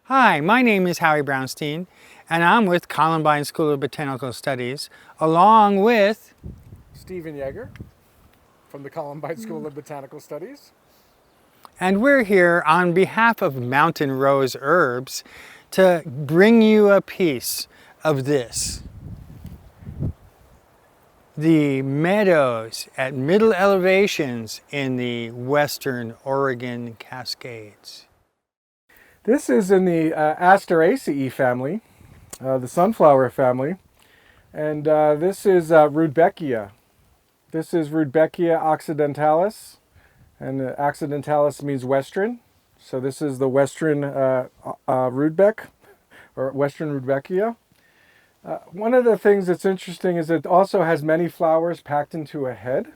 Hi, my name is Howie Brounstein, and I'm with Columbine School of Botanical Studies, along with Stephen Yeager from the Columbine School of Botanical Studies. and we're here on behalf of Mountain Rose Herbs to bring you a piece of this. The meadows at middle elevations in the Western Oregon Cascades. This is in the Asteraceae family, the sunflower family, and this is Rudbeckia. This is Rudbeckia occidentalis, and occidentalis means western, so this is the western Rudbeck, or Western Rudbeckia. One of the things that's interesting is it also has many flowers packed into a head.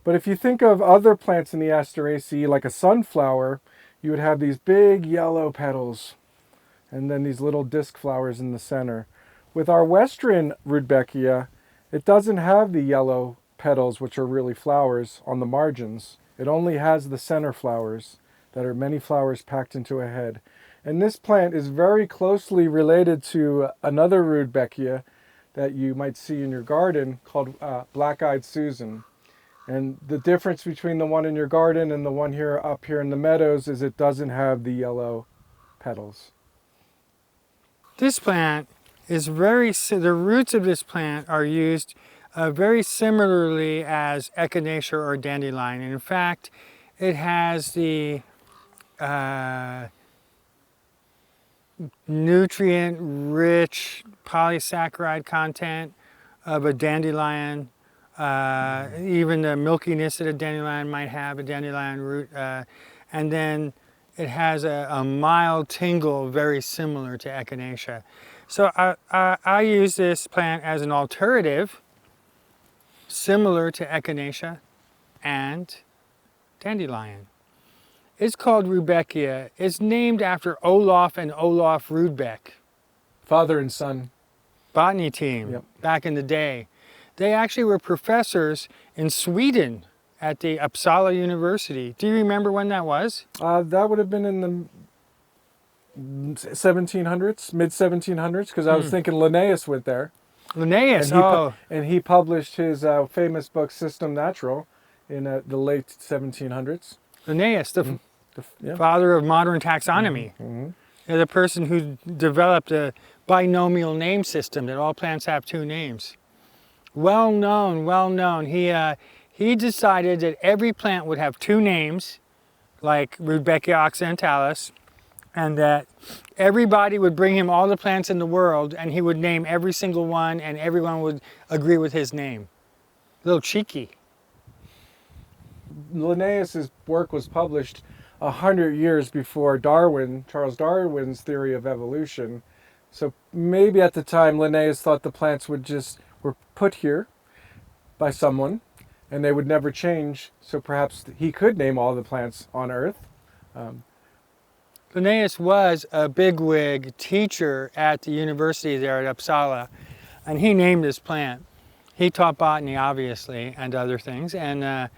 But if you think of other plants in the Asteraceae, like a sunflower, you would have these big yellow petals and then these little disc flowers in the center. With our Western Rudbeckia, it doesn't have the yellow petals, which are really flowers, on the margins. It only has the center flowers that are many flowers packed into a head. And this plant is very closely related to another Rudbeckia that you might see in your garden called Black-Eyed Susan. And the difference between the one in your garden and the one here up here in the meadows is it doesn't have the yellow petals. This plant is the roots of this plant are used very similarly as echinacea or dandelion. And in fact, it has the nutrient-rich polysaccharide content of a dandelion. Even the milkiness that a dandelion might have, a dandelion root, and then it has a mild tingle very similar to echinacea. So I use this plant as an alterative, similar to echinacea and dandelion. It's called Rudbeckia. It's named after Olaf and Olaf Rudbeck. Father and son. Botany team, Yep. Back in the day. They actually were professors in Sweden at the Uppsala University. Do you remember when that was? That would have been in the 1700s, mid-1700s, because I was thinking Linnaeus went there. Linnaeus, And he published his famous book, System Natural, in the late 1700s. Linnaeus, the Yeah. father of modern taxonomy. The person who developed a binomial name system that all plants have two names. Well known, well known. He decided that every plant would have two names, like Rudbeckia occidentalis, and that everybody would bring him all the plants in the world and he would name every single one and everyone would agree with his name. A little cheeky. Linnaeus' work was published 100 years before Charles Darwin's theory of evolution. So maybe at the time Linnaeus thought the plants were put here by someone and they would never change. So perhaps he could name all the plants on Earth. Linnaeus was a bigwig teacher at the university there at Uppsala, and he named this plant. He taught botany, obviously, and other things, and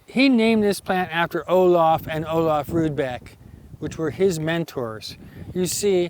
he named this plant after Olaf and Olaf Rudbeck, which were his mentors. You see,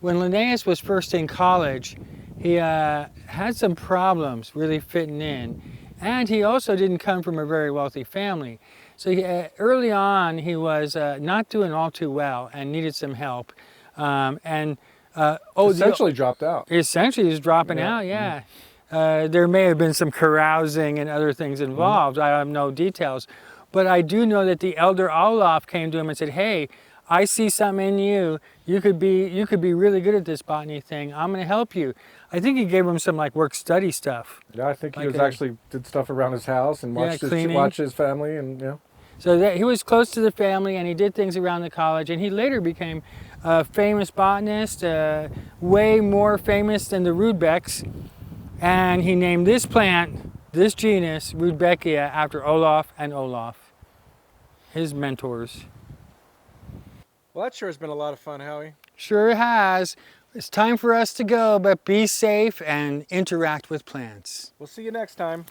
when Linnaeus was first in college, he had some problems really fitting in, and he also didn't come from a very wealthy family. So early on, he was not doing all too well and needed some help. Essentially dropped out. Essentially, he was dropping out, yeah. There may have been some carousing and other things involved. I have no details. But I do know that the elder Olaf came to him and said, hey, I see something in you. You could be really good at this botany thing. I'm going to help you. I think he gave him some like work study stuff. Yeah, I think he actually did stuff around his house and watched his family and So he was close to the family and he did things around the college, and he later became a famous botanist, way more famous than the Rudbecks. And he named this plant, this genus, Rudbeckia, after Olaf and Olaf, his mentors. Well, that sure has been a lot of fun, Howie. Sure has. It's time for us to go, but be safe and interact with plants. We'll see you next time.